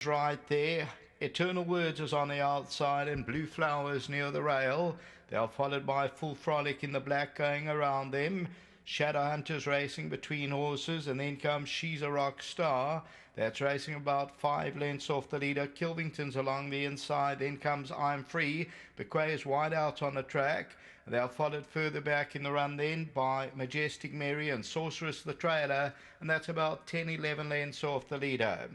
Right there. Eternal Words is on the outside and Blue Flowers near the rail. They are followed by Full Frolic in the black going around them. Shadow Hunters racing between horses, and then comes She's a Rock Star. That's racing about 5 lengths off the leader. Kilvington's along the inside. Then comes I'm Free. Bequay is wide out on the track. They are followed further back in the run then by Majestic Mary and Sorceress the trailer, and that's about 10-11 lengths off the leader.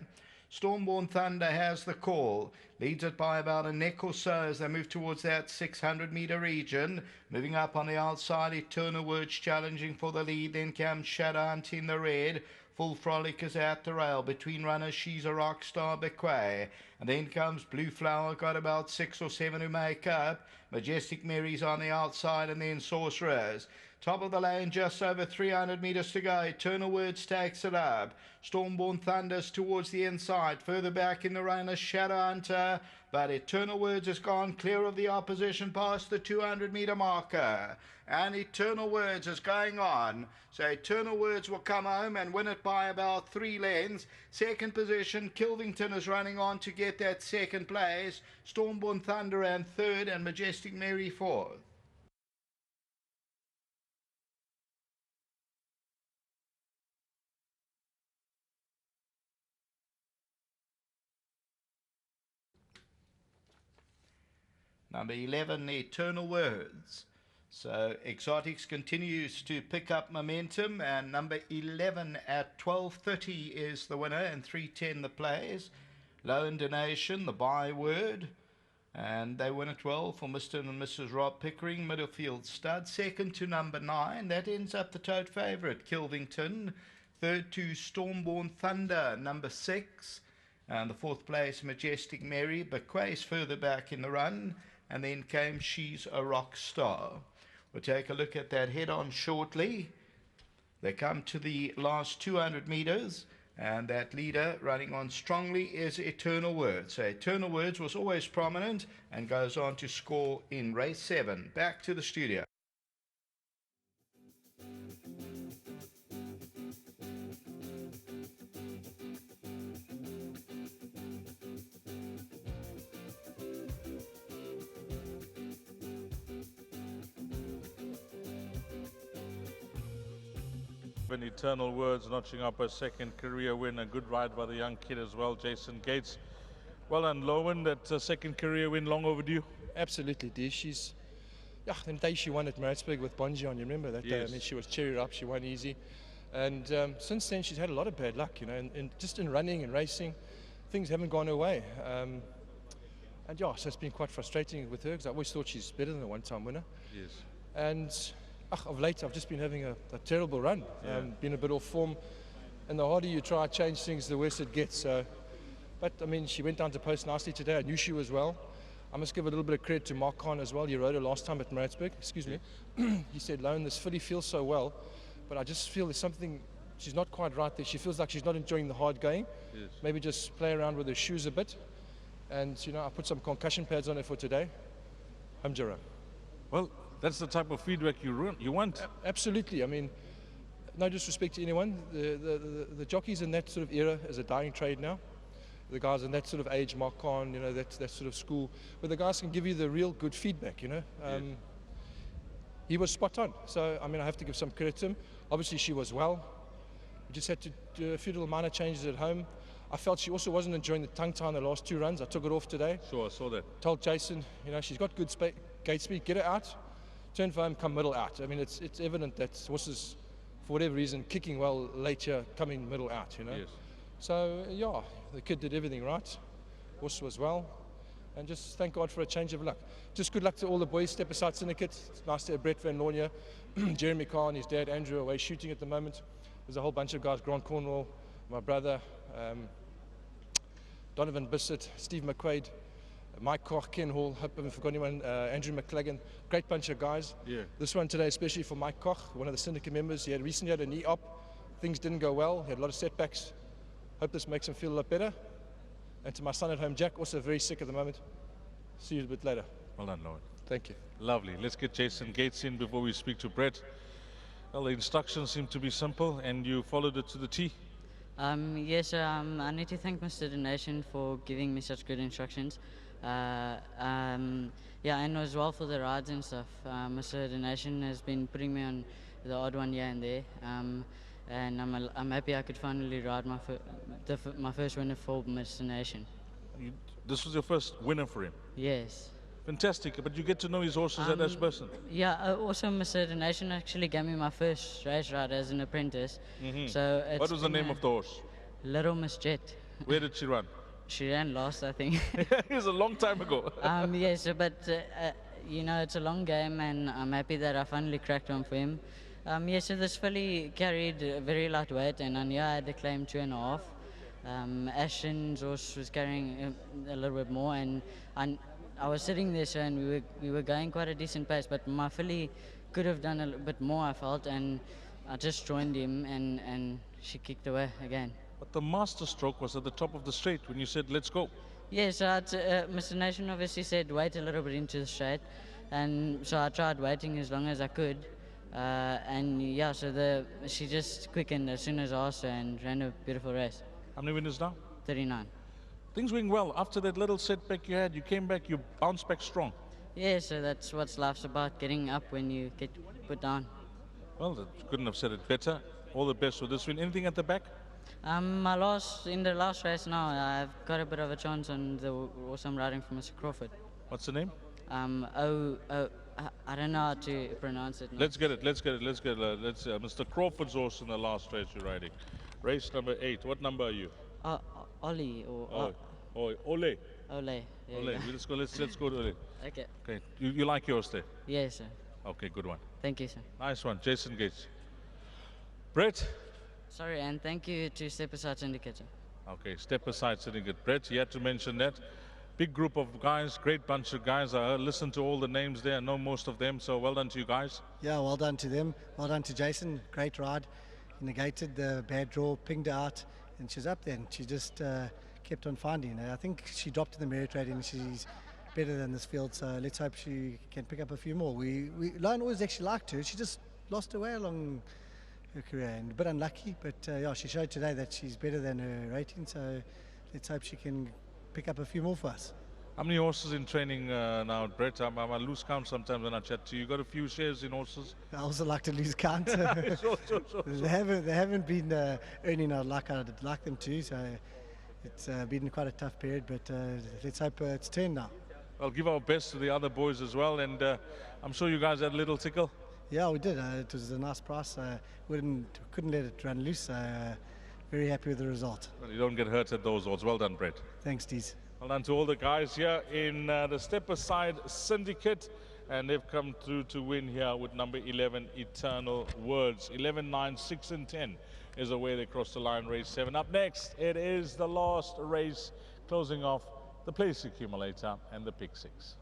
Stormborn Thunder has the call, leads it by about a neck or so as they move towards that 600-meter region. Moving up on the outside, Eternal Words challenging for the lead. Then comes Shadow Hunt in the red. Full Frolic is at the rail. Between runners, She's a Rock Star, Bequay. And then comes Blue Flower, got about 6 or 7 who make up. Majestic Mary's on the outside, and then Sorcerers. Top of the lane, just over 300 metres to go. Eternal Words takes it up. Stormborn Thunders towards the inside. Further back in the run is Shadow Hunter. But Eternal Words has gone clear of the opposition past the 200-metre marker. And Eternal Words is going on. So Eternal Words will come home and win it by about 3 lengths. Second position, Kilvington is running on to get that second place. Stormborn Thunder and third, and Majestic Mary fourth. Number 11, Eternal Words. So Exotics continues to pick up momentum, and number 11 at 12.30 is the winner, and 3.10 the plays. Low in donation, the byword, and they win it well for Mr. and Mrs. Rob Pickering. Middlefield stud, second to number 9. That ends up the tote favourite, Kilvington. Third to Stormborn Thunder, number 6. And the fourth place, Majestic Mary. Bequay's further back in the run. And then came She's a Rock Star. We'll take a look at that head-on shortly. They come to the last 200 metres, and that leader running on strongly is Eternal Words. So Eternal Words was always prominent and goes on to score in race 7. Back to the studio. Eternal Words notching up a second career win, a good ride by the young kid as well, Jason Gates. Well done, Lowen, that second career win, long overdue. Absolutely, dear. She's, the day she won at Maritzburg with Bonji on, you remember that day? Yes. I mean, she was cherry up, she won easy. And since then, she's had a lot of bad luck, and just in running and racing, things haven't gone her way. And yeah, so it's been quite frustrating with her, because I always thought she's better than a one-time winner. Yes. And of late, I've just been having a terrible run, been a bit off form, and the harder you try to change things, the worse it gets. So, but I mean, she went down to post nicely today. I knew she was well. I must give a little bit of credit to Mark Khan as well. He rode her last time at Maritzburg. Excuse me. He said, "Loan, this filly feels so well, but I just feel there's something. She's not quite right there. She feels like she's not enjoying the hard going. Yes. Maybe just play around with her shoes a bit." And I put some concussion pads on her for today. Hamjara. Well, that's the type of feedback you want. Absolutely. I mean, no disrespect to anyone. The jockeys in that sort of era is a dying trade now. The guys in that sort of age, Mark Khan, that sort of school, where the guys can give you the real good feedback, Yes. He was spot on. So, I mean, I have to give some credit to him. Obviously, she was well. We just had to do a few little minor changes at home. I felt she also wasn't enjoying the tongue tie in the last 2 runs. I took it off today. Sure, I saw that. Told Jason, she's got good gate speed, get her out. Turn for home, come middle out. I mean, it's evident that horses, for whatever reason, kicking well later, coming middle out, Yes. So, yeah, the kid did everything right. Horse was well. And just thank God for a change of luck. Just good luck to all the boys, Step Aside Syndicate. It's nice to have Brett Van Loon here. Jeremy Carr and his dad, Andrew, away shooting at the moment. There's a whole bunch of guys, Grant Cornwall, my brother, Donovan Bissett, Steve McQuaid, Mike Koch, Ken Hall, hope I haven't forgotten anyone, Andrew McClagan, great bunch of guys. Yeah. This one today, especially for Mike Koch, one of the syndicate members. He had recently had a knee op. Things didn't go well. He had a lot of setbacks. Hope this makes him feel a lot better. And to my son at home, Jack, also very sick at the moment. See you a bit later. Well done, Lowen. Thank you. Lovely. Let's get Jason Gates in before we speak to Brett. Well, the instructions seem to be simple, and you followed it to the T. Yes, I need to thank Mr. Donation for giving me such good instructions. Yeah, and as well for the rides and stuff. Mr. Donation has been putting me on the odd one here and there, and I'm happy I could finally ride my first winner for Mr. Donation. You, this was your first winner for him. Yes. Fantastic, but you get to know his horses at this person. Yeah, also Mr. Donation actually gave me my first race ride as an apprentice. So What was the name of the horse? Little Miss Jet. Where did she run? She ran last, I think. It was a long time ago. Yes, but you know, it's a long game, and I'm happy that I finally cracked one for him. Yes, so this filly carried very lightweight, and I knew I had to claim 2.5. Ashton's horse was carrying a little bit more, and I was sitting there, so, and we were going quite a decent pace, but my filly could have done a little bit more, I felt, and I just joined him, and she kicked away again. But the master stroke was at the top of the straight when you said, let's go. Yes, Mr. Nation obviously said wait a little bit into the straight, and so I tried waiting as long as I could, and yeah, so she just quickened as soon as I asked her and ran a beautiful race. How many winners now? 39. Things went well. After that little setback you had, you came back, you bounced back strong. Yeah, so that's what life's about, getting up when you get put down. Well, you couldn't have said it better. All the best with this win. Anything at the back? In the last race now, I've got a bit of a chance on the horse I'm riding for Mr. Crawford. What's the name? I don't know how to pronounce it. Let's get it. Mr. Crawford's horse in the last race you're riding. Race number 8. What number are you? Ollie or Ole. Ole. Ole. Let's go to Ole. Okay. Okay. You like yours there? Yes, sir. Okay, good one. Thank you, sir. Nice one. Jason Gates. Brett. Sorry, and thank you to Step Aside Syndicate. Okay, Step Aside Syndicate. Brett, you had to mention that. Big group of guys, great bunch of guys. I listened to all the names there, I know most of them, so well done to you guys. Yeah, well done to them. Well done to Jason. Great ride. He negated the bad draw, pinged her out, and she's up there. And she just kept on finding. I think she dropped in the merit rating. She's better than this field, so let's hope she can pick up a few more. Lion always actually liked her. She just lost her way along her career, and a bit unlucky, but yeah, she showed today that she's better than her rating, so let's hope she can pick up a few more for us. How many horses in training now, Brett? I lose count sometimes when I chat to you. You got a few shares in horses? I also like to lose count. Sure. They haven't been earning like I'd like them to, so it's been quite a tough period, but let's hope it's turned now. I'll give our best to the other boys as well, and I'm sure you guys had a little tickle. Yeah, we did. It was a nice price. Couldn't let it run loose. Very happy with the result. Well, you don't get hurt at those odds. Well done, Brett. Thanks, Deez. Well done to all the guys here in the Step Aside Syndicate, and they've come through to win here with number 11, Eternal Words. 11, 9, 6 and 10 is the way they cross the line, race 7. Up next, it is the last race, closing off the place accumulator and the pick 6.